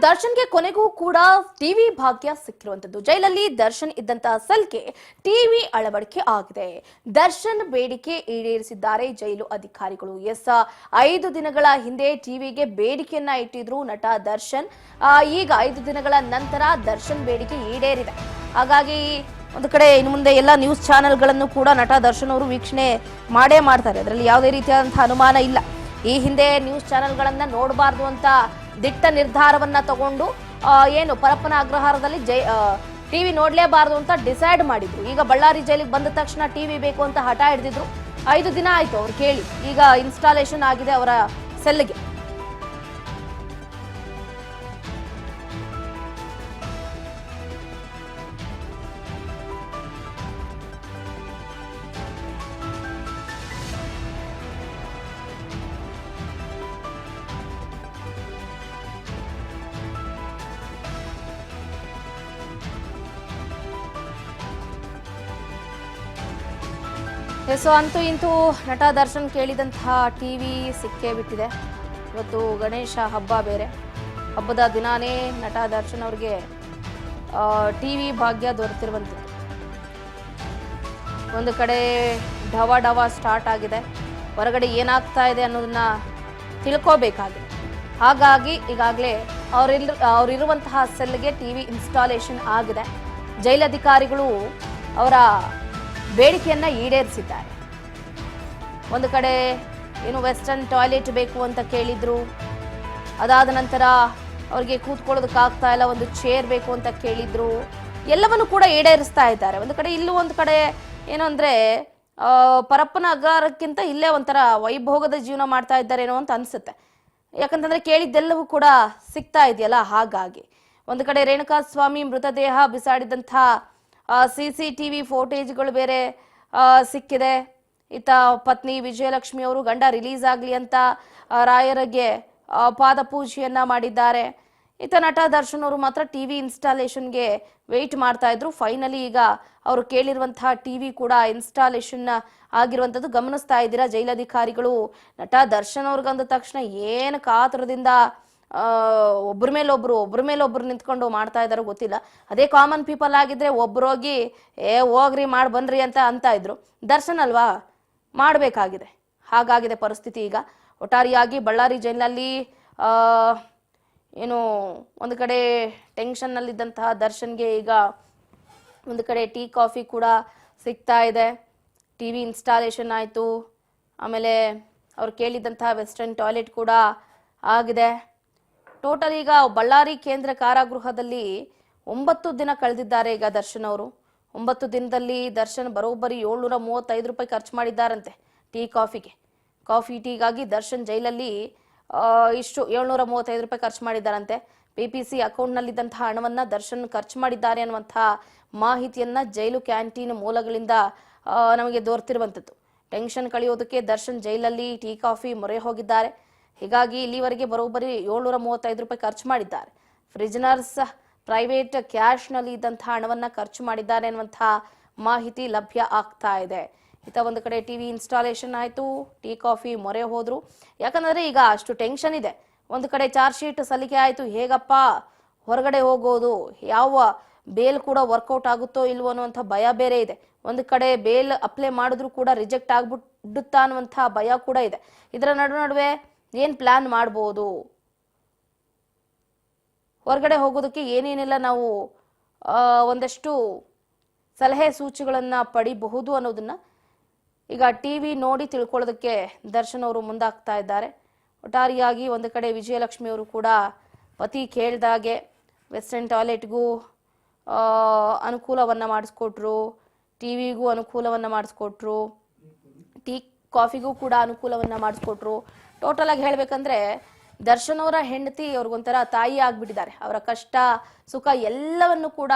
ದರ್ಶನ್ಗೆ ಕೊನೆಗೂ ಕೂಡ ಟಿವಿ ಭಾಗ್ಯ ಸಿಕ್ಕಿರುವಂತದ್ದು. ಜೈಲಲ್ಲಿ ದರ್ಶನ್ ಇದ್ದಂತಹ ಸೆಲ್ಗೆ ಟಿವಿ ಅಳವಡಿಕೆ ಆಗಿದೆ. ದರ್ಶನ್ ಬೇಡಿಕೆ ಈಡೇರಿಸಿದ್ದಾರೆ ಜೈಲು ಅಧಿಕಾರಿಗಳು. ಎಸ್, 5 ದಿನಗಳ ಹಿಂದೆ ಟಿವಿಗೆ ಬೇಡಿಕೆಯನ್ನ ಇಟ್ಟಿದ್ರು ನಟ ದರ್ಶನ್. ಈಗ 5 ದಿನಗಳ ನಂತರ ದರ್ಶನ್ ಬೇಡಿಕೆ ಈಡೇರಿದೆ. ಹಾಗಾಗಿ ಒಂದು ಕಡೆ ಇನ್ನು ಮುಂದೆ ಎಲ್ಲ ನ್ಯೂಸ್ ಚಾನೆಲ್ಗಳನ್ನು ಕೂಡ ನಟ ದರ್ಶನ್ ಅವರು ವೀಕ್ಷಣೆ ಮಾಡೇ ಮಾಡ್ತಾರೆ. ಅದರಲ್ಲಿ ಯಾವುದೇ ರೀತಿಯಾದಂತಹ ಅನುಮಾನ ಇಲ್ಲ. ಈ ಹಿಂದೆ ನ್ಯೂಸ್ ಚಾನೆಲ್ಗಳನ್ನ ನೋಡಬಾರ್ದು ಅಂತ ದಿಟ್ಟ ನಿರ್ಧಾರವನ್ನ ತಗೊಂಡು ಏನು ಪರಪ್ಪನ ಅಗ್ರಹಾರದಲ್ಲಿ ಟಿವಿ ನೋಡ್ಲೇಬಾರ್ದು ಅಂತ ಡಿಸೈಡ್ ಮಾಡಿದ್ರು. ಈಗ ಬಳ್ಳಾರಿ ಜೈಲಿಗೆ ಬಂದ ತಕ್ಷಣ ಟಿವಿ ಬೇಕು ಅಂತ ಹಠ ಹಿಡಿದಿದ್ರು. 5 ದಿನ ಆಯ್ತು ಅವ್ರು ಕೇಳಿ. ಈಗ ಇನ್ಸ್ಟಾಲೇಷನ್ ಆಗಿದೆ ಅವರ ಸೆಲ್ಗೆ. ಸೊ ಅಂತೂ ಇಂತೂ ನಟ ದರ್ಶನ್ ಕೇಳಿದಂತಹ ಟಿವಿ ಸಿಕ್ಕೇ ಬಿಟ್ಟಿದೆ. ಇವತ್ತು ಗಣೇಶ ಹಬ್ಬ ಬೇರೆ. ಹಬ್ಬದ ದಿನಾನೇ ನಟ ದರ್ಶನ್ ಅವ್ರಿಗೆ ಟಿವಿ ಭಾಗ್ಯ ದೊರೆತಿರುವಂಥದ್ದು. ಒಂದು ಕಡೆ ಡವ ಸ್ಟಾರ್ಟ್ ಆಗಿದೆ. ಹೊರಗಡೆ ಏನಾಗ್ತಾ ಇದೆ ಅನ್ನೋದನ್ನ ತಿಳ್ಕೋಬೇಕಾಗಿದೆ. ಹಾಗಾಗಿ ಈಗಾಗಲೇ ಅವರಿರುವಂತಹ ಸೆಲ್ಗೆ ಟಿವಿ ಇನ್ಸ್ಟಾಲೇಷನ್ ಆಗಿದೆ. ಜೈಲಧಿಕಾರಿಗಳು ಅವರ ಬೇಡಿಕೆಯನ್ನ ಈಡೇರಿಸಿದ್ದಾರೆ. ಒಂದು ಕಡೆ ಏನು ವೆಸ್ಟರ್ನ್ ಟಾಯ್ಲೆಟ್ ಬೇಕು ಅಂತ ಕೇಳಿದ್ರು. ಅದಾದ ನಂತರ ಅವ್ರಿಗೆ ಕೂತ್ಕೊಳ್ಳೋದಕ್ಕಾಗ್ತಾ ಇಲ್ಲ, ಒಂದು ಚೇರ್ ಬೇಕು ಅಂತ ಕೇಳಿದ್ರು. ಎಲ್ಲವನ್ನು ಕೂಡ ಈಡೇರಿಸ್ತಾ ಇದ್ದಾರೆ. ಒಂದು ಕಡೆ ಇಲ್ಲೂ ಒಂದು ಕಡೆ ಏನು ಅಂದ್ರೆ ಪರಪ್ಪನ ಅಗ್ರಹಾರಕ್ಕಿಂತ ಇಲ್ಲೇ ಒಂಥರ ವೈಭೋಗದ ಜೀವನ ಮಾಡ್ತಾ ಇದ್ದಾರೇನೋ ಅಂತ ಅನ್ಸುತ್ತೆ. ಯಾಕಂತಂದ್ರೆ ಕೇಳಿದ್ದೆಲ್ಲವೂ ಕೂಡ ಸಿಗ್ತಾ ಇದೆಯಲ್ಲ. ಹಾಗಾಗಿ ಒಂದು ಕಡೆ ರೇಣುಕಾ ಸ್ವಾಮಿ ಮೃತದೇಹ ಬಿಸಾಡಿದಂತಹ CCTV ಫೋಟೇಜ್ಗಳು ಬೇರೆ ಸಿಕ್ಕಿದೆ. ಈತ ಪತ್ನಿ ವಿಜಯಲಕ್ಷ್ಮಿ ಅವರು ಗಂಡ ರಿಲೀಸ್ ಆಗಲಿ ಅಂತ ರಾಯರಿಗೆ ಪಾದ ಪೂಜೆಯನ್ನ ಮಾಡಿದ್ದಾರೆ. ಈತ ನಟ ದರ್ಶನ್ ಅವರು ಮಾತ್ರ ಟಿವಿ ಇನ್ಸ್ಟಾಲೇಷನ್ಗೆ ವೆಯ್ಟ್ ಮಾಡ್ತಾ ಇದ್ರು. ಫೈನಲಿ ಈಗ ಅವರು ಕೇಳಿರುವಂತಹ ಟಿವಿ ಕೂಡ ಇನ್ಸ್ಟಾಲೇಷನ್ ಆಗಿರುವಂಥದ್ದು ಗಮನಿಸ್ತಾ ಇದ್ದೀರಾ. ಜೈಲಧಿಕಾರಿಗಳು ನಟ ದರ್ಶನ್ ಅವ್ರಿಗಂದ ತಕ್ಷಣ ಏನು ಕಾತುರದಿಂದ ಒಬ್ಬರ ಮೇಲೊಬ್ರು ನಿಂತ್ಕೊಂಡು ಮಾಡ್ತಾ ಇದಾರೋ ಗೊತ್ತಿಲ್ಲ. ಅದೇ ಕಾಮನ್ ಪೀಪಲ್ ಆಗಿದ್ರೆ ಒಬ್ರೋಗಿ ಹೋಗ್ರಿ ಮಾಡಿ ಬನ್ರಿ ಅಂತ ಇದ್ರು. ದರ್ಶನ್ ಅಲ್ವಾ, ಮಾಡಬೇಕಾಗಿದೆ. ಹಾಗಾಗಿದೆ ಪರಿಸ್ಥಿತಿ. ಈಗ ಒಟ್ಟಾರೆಯಾಗಿ ಬಳ್ಳಾರಿ ಜೈಲಿನಲ್ಲಿ ಏನು ಒಂದು ಕಡೆ ಟೆನ್ಷನ್ನಲ್ಲಿದ್ದಂತಹ ದರ್ಶನ್ಗೆ ಈಗ ಒಂದು ಕಡೆ ಟೀ ಕಾಫಿ ಕೂಡ ಸಿಗ್ತಾ ಇದೆ. ಟಿವಿ ಇನ್ಸ್ಟಾಲೇಷನ್ ಆಯಿತು. ಆಮೇಲೆ ಅವ್ರು ಕೇಳಿದಂತಹ ವೆಸ್ಟರ್ನ್ ಟಾಯ್ಲೆಟ್ ಕೂಡ ಆಗಿದೆ. ಟೋಟಲ್ ಈಗ ಬಳ್ಳಾರಿ ಕೇಂದ್ರ ಕಾರಾಗೃಹದಲ್ಲಿ 9 ದಿನ ಕಳೆದಿದ್ದಾರೆ ಈಗ ದರ್ಶನ್ ಅವರು. 9 ದಿನದಲ್ಲಿ ದರ್ಶನ್ ಬರೋಬ್ಬರಿ 735 ರೂಪಾಯಿ ಖರ್ಚು ಮಾಡಿದ್ದಾರಂತೆ ಕಾಫಿ ಟೀಗಾಗಿ. ದರ್ಶನ್ ಜೈಲಲ್ಲಿ ಇಷ್ಟು 735 ರೂಪಾಯಿ ಖರ್ಚು ಮಾಡಿದ್ದಾರಂತೆ. PPC ಅಕೌಂಟ್ನಲ್ಲಿದ್ದಂತಹ ಹಣವನ್ನ ದರ್ಶನ್ ಖರ್ಚು ಮಾಡಿದ್ದಾರೆ ಅನ್ನುವಂತಹ ಮಾಹಿತಿಯನ್ನ ಜೈಲು ಕ್ಯಾಂಟೀನ್ ಮೂಲಗಳಿಂದ ನಮಗೆ ದೊರೆತಿರುವಂಥದ್ದು. ಟೆನ್ಷನ್ ಕಳೆಯೋದಕ್ಕೆ ದರ್ಶನ್ ಜೈಲಲ್ಲಿ ಟೀ ಕಾಫಿ ಮೊರೆ ಹೋಗಿದ್ದಾರೆ. ಹೀಗಾಗಿ ಇಲ್ಲಿವರೆಗೆ ಬರೋಬ್ಬರಿ 735 ರೂಪಾಯಿ ಖರ್ಚು ಮಾಡಿದ್ದಾರೆ. ಫ್ರಿಜ್ನರ್ಸ್ ಪ್ರೈವೇಟ್ ಕ್ಯಾಶ್ನಲ್ಲಿ ಇದ್ದಂತಹ ಹಣವನ್ನ ಖರ್ಚು ಮಾಡಿದ್ದಾರೆ ಅನ್ನುವಂತಹ ಮಾಹಿತಿ ಲಭ್ಯ ಆಗ್ತಾ ಇದೆ. ಈತ ಒಂದು ಕಡೆ ಟಿವಿ ಇನ್ಸ್ಟಾಲೇಷನ್ ಆಯಿತು, ಟೀ ಕಾಫಿ ಮೊರೆ ಹೋದ್ರು. ಯಾಕಂದ್ರೆ ಈಗ ಅಷ್ಟು ಟೆನ್ಷನ್ ಇದೆ. ಒಂದು ಕಡೆ ಚಾರ್ಜ್ ಶೀಟ್ ಸಲ್ಲಿಕೆ ಆಯಿತು, ಹೇಗಪ್ಪ ಹೊರಗಡೆ ಹೋಗೋದು, ಯಾವ ಬೇಲ್ ಕೂಡ ವರ್ಕೌಟ್ ಆಗುತ್ತೋ ಇಲ್ವೋ ಅನ್ನುವಂಥ ಭಯ ಬೇರೆ ಇದೆ. ಒಂದು ಕಡೆ ಬೇಲ್ ಅಪ್ಲೈ ಮಾಡಿದ್ರು ಕೂಡ ರಿಜೆಕ್ಟ್ ಆಗ್ಬಿಡುತ್ತಾ ಅನ್ನುವಂಥ ಭಯ ಕೂಡ ಇದೆ. ಇದರ ನಡುವೆ ಏನ್ ಪ್ಲಾನ್ ಮಾಡ್ಬೋದು, ಹೊರಗಡೆ ಹೋಗೋದಕ್ಕೆ ಏನೇನೆಲ್ಲ ನಾವು ಒಂದಷ್ಟು ಸಲಹೆ ಸೂಚನೆಗಳನ್ನ ಪಡಿಬಹುದು ಅನ್ನೋದನ್ನ ಈಗ ಟಿವಿ ನೋಡಿ ತಿಳ್ಕೊಳ್ಳೋದಕ್ಕೆ ದರ್ಶನ್ ಅವರು ಮುಂದಾಗ್ತಾ ಇದ್ದಾರೆ. ಒಟ್ಟಾರೆಯಾಗಿ ಒಂದು ಕಡೆ ವಿಜಯಲಕ್ಷ್ಮಿ ಅವರು ಕೂಡ ಪತಿ ಕೇಳಿದಾಗೆ ವೆಸ್ಟರ್ನ್ ಟಾಯ್ಲೆಟ್ಗೂ ಅನುಕೂಲವನ್ನ ಮಾಡಿಸ್ಕೊಟ್ರು, ಟಿವಿಗೂ ಅನುಕೂಲವನ್ನ ಮಾಡಿಸ್ಕೊಟ್ರು, ಟೀ ಕಾಫಿಗೂ ಕೂಡ ಅನುಕೂಲವನ್ನ ಮಾಡಿಸ್ಕೊಟ್ರು. ಟೋಟಲ್ ಆಗಿ ಹೇಳ್ಬೇಕಂದ್ರೆ ದರ್ಶನ್ ಅವರ ಹೆಂಡತಿ ಅವ್ರಿಗೊಂಥರ ತಾಯಿ ಆಗ್ಬಿಟ್ಟಿದ್ದಾರೆ. ಅವರ ಕಷ್ಟ ಸುಖ ಎಲ್ಲವನ್ನು ಕೂಡ